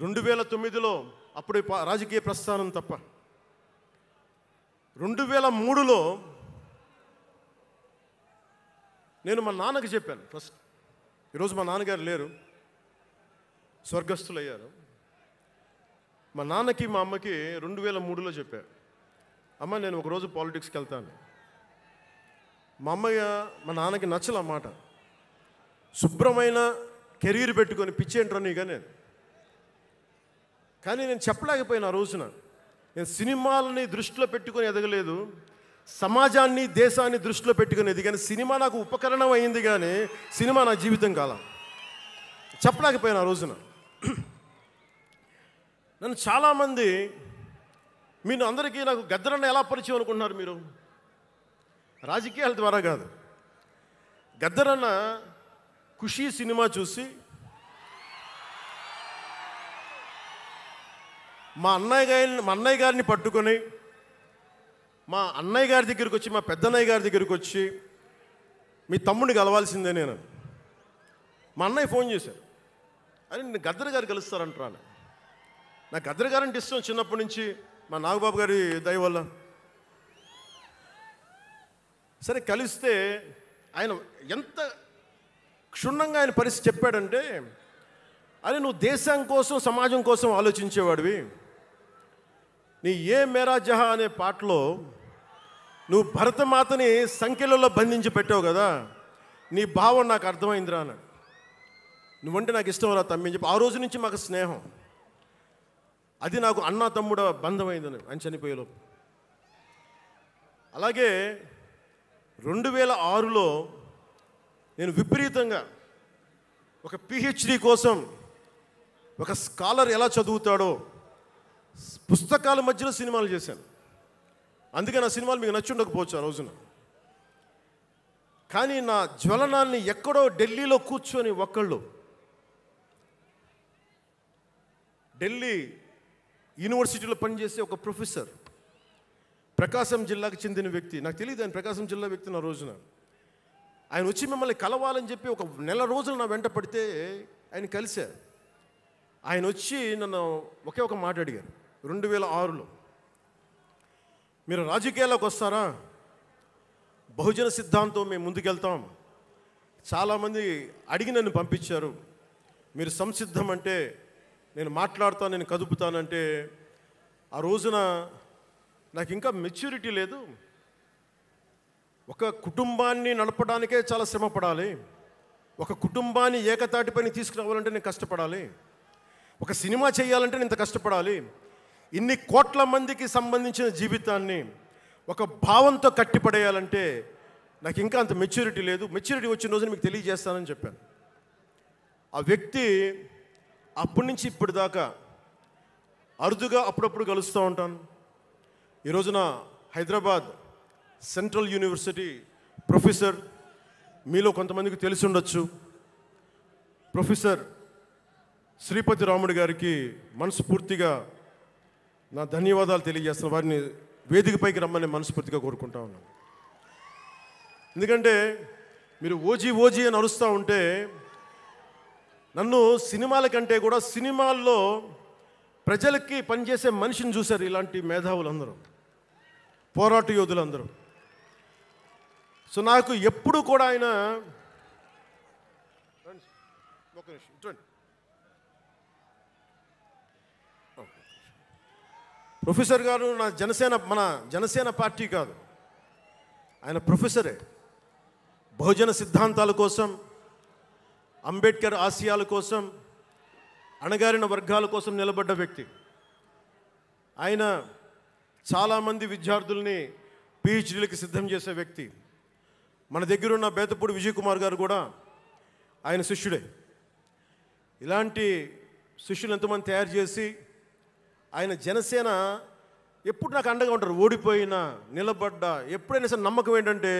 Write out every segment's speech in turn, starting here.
2009లో అప్పుడు రాజకీయ ప్రస్థానం తప్ప. 2003లో నేను మా నాన్నకి చెప్పాను ఫస్ట్. ఈరోజు మా నాన్నగారు లేరు, స్వర్గస్థులయ్యారు. మా నాన్నకి మా అమ్మకి 2003లో చెప్పారు, అమ్మ నేను ఒకరోజు పాలిటిక్స్కి వెళ్తాను. మా నాన్నకి నచ్చల మాట. శుభ్రమైన కెరీర్ పెట్టుకొని పిచ్చేంట్రా నీగా నేను. కానీ నేను చెప్పలేకపోయినా ఆ రోజున. నేను సినిమాలని దృష్టిలో పెట్టుకొని ఎదగలేదు, సమాజాన్ని దేశాన్ని దృష్టిలో పెట్టుకొని ఎదిగాను. సినిమా నాకు ఉపకరణం అయింది కానీ సినిమా నా జీవితం కాలం. చెప్పలేకపోయినా ఆ రోజున. నన్ను చాలామంది, మీరు అందరికీ నాకు గద్దరన్న ఎలా పరిచయం అనుకుంటున్నారు మీరు? రాజకీయాల ద్వారా కాదు. గద్దరన్న ఖుషీ సినిమా చూసి మా అన్నయ్య గారిని పట్టుకొని మా అన్నయ్య గారి దగ్గరికి వచ్చి, మా పెద్దన్నయ్య గారి దగ్గరికి వచ్చి, మీ తమ్ముడిని కలవాల్సిందే నేను. మా అన్నయ్య ఫోన్ చేశారు, అని నేను గద్దర్ గారు కలుస్తారంటారా. నాకు గద్దర్ గారు అంటే ఇష్టం చిన్నప్పటి నుంచి, మా నాగబాబు గారి దయ వల్ల. సరే కలిస్తే ఆయన ఎంత క్షుణ్ణంగా ఆయన పరిస్థితి చెప్పాడంటే, అరే నువ్వు దేశం కోసం సమాజం కోసం ఆలోచించేవాడివి. నీ ఏ మేరా జహా అనే పాటలో నువ్వు భరతమాతని సంఖ్యలలో బంధించి పెట్టావు కదా, నీ భావం నాకు అర్థమైందిరా అన్నాడు. నువ్వంటే నాకు ఇష్టం రా తమ్మి అని చెప్పి ఆ రోజు నుంచి మాకు స్నేహం. అది నాకు అన్నా తమ్ముడ బంధం అయిందని ఆయన చనిపోయేలోపు. అలాగే 2006లో నేను విపరీతంగా ఒక పిహెచ్డి కోసం ఒక స్కాలర్ ఎలా చదువుతాడో పుస్తకాల మధ్యలో సినిమాలు చేశాను. అందుకే నా సినిమాలు మీకు నచ్చి ఉండకపోవచ్చు ఆ రోజున. కానీ నా జ్వలనాన్ని ఎక్కడో ఢిల్లీలో కూర్చొని ఒక్కళ్ళు, ఢిల్లీ యూనివర్సిటీలో పనిచేసే ఒక ప్రొఫెసర్, ప్రకాశం జిల్లాకు చెందిన వ్యక్తి, నాకు తెలియదు ఆయన ప్రకాశం జిల్లా వ్యక్తి. నా రోజున ఆయన వచ్చి మిమ్మల్ని కలవాలని చెప్పి ఒక నెల రోజులు నా వెంట పడితే ఆయన కలిశారు. ఆయన వచ్చి నన్ను ఒకే ఒక మాట అడిగారు 2006లో, మీరు రాజకీయాల్లోకి వస్తారా? బహుజన సిద్ధాంతం మేము ముందుకెళ్తాం. చాలామంది అడిగి నన్ను పంపించారు, మీరు సంసిద్ధం అంటే నేను మాట్లాడతాను, నేను కదుపుతానంటే. ఆ రోజున నాకు ఇంకా మెచ్యూరిటీ లేదు. ఒక కుటుంబాన్ని నడపడానికే చాలా శ్రమ పడాలి. ఒక కుటుంబాన్ని ఏకతాటిపైన తీసుకురావాలంటే నేను కష్టపడాలి. ఒక సినిమా చేయాలంటే నేను ఇంత కష్టపడాలి. ఇన్ని కోట్ల మందికి సంబంధించిన జీవితాన్ని ఒక భావంతో కట్టిపడేయాలంటే నాకు ఇంకా అంత మెచ్యూరిటీ లేదు. మెచ్యూరిటీ వచ్చిన రోజున మీకు తెలియజేస్తానని చెప్పాను. ఆ వ్యక్తి అప్పటి నుంచి ఇప్పటిదాకా అరుదుగా అప్పుడప్పుడు కలుస్తూ ఉంటాను. ఈ రోజున హైదరాబాద్ సెంట్రల్ యూనివర్సిటీ ప్రొఫెసర్, మీలో కొంతమందికి తెలిసి ఉండొచ్చు, ప్రొఫెసర్ శ్రీపతి రాముడు గారికి మనస్ఫూర్తిగా నా ధన్యవాదాలు తెలియజేస్తున్నాను. వారిని వేదికపైకి రమ్మని మనస్ఫూర్తిగా కోరుకుంటా ఉన్నాను. ఎందుకంటే మీరు ఓజీ అని అరుస్తూ ఉంటే, నన్ను సినిమాల కంటే కూడా సినిమాల్లో ప్రజలకి పనిచేసే మనిషిని చూశారు ఇలాంటి మేధావులందరూ, పోరాట యోధులందరూ. సో నాకు ఎప్పుడు కూడా ఆయన ప్రొఫెసర్ గారు మన జనసేన పార్టీ కాదు, ఆయన ప్రొఫెసరే. బహుజన సిద్ధాంతాల కోసం, అంబేద్కర్ ఆశయాల కోసం, అణగారిన వర్గాల కోసం నిలబడ్డ వ్యక్తి. ఆయన చాలామంది విద్యార్థుల్ని పిహెచ్డీలకి సిద్ధం చేసే వ్యక్తి. మన దగ్గరున్న బేతపూడి విజయ్ కుమార్ గారు కూడా ఆయన శిష్యుడే. ఇలాంటి శిష్యులు ఎంతమంది తయారు చేసి ఆయన జనసేన ఎప్పుడు నాకు అండగా ఉంటారు. ఓడిపోయినా నిలబడ్డా ఎప్పుడైనా సరే నమ్మకం ఏంటంటే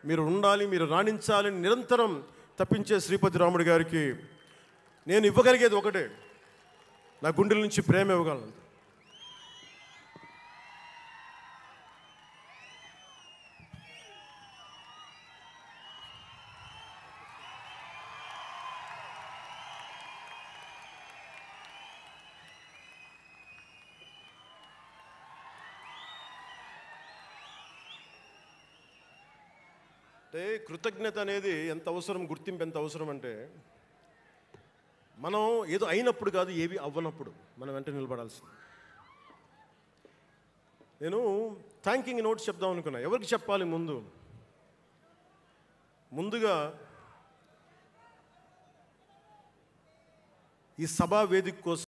మీరు ఉండాలి, మీరు రాణించాలని నిరంతరం తప్పించే శ్రీపతి రాముడు గారికి నేను ఇవ్వగలిగేది ఒకటే, నా గుండెల నుంచి ప్రేమ ఇవ్వగలను. అంటే కృతజ్ఞత అనేది ఎంత అవసరం, గుర్తింపు ఎంత అవసరం అంటే మనం ఏదో అయినప్పుడు కాదు, ఏవి అవ్వనప్పుడు మనం వెంట నిలబడాల్సింది. నేను థ్యాంకింగ్ నోట్స్ చెప్దాం అనుకున్నా. ఎవరికి చెప్పాలి? ముందుగా ఈ సభా వేదిక కోసం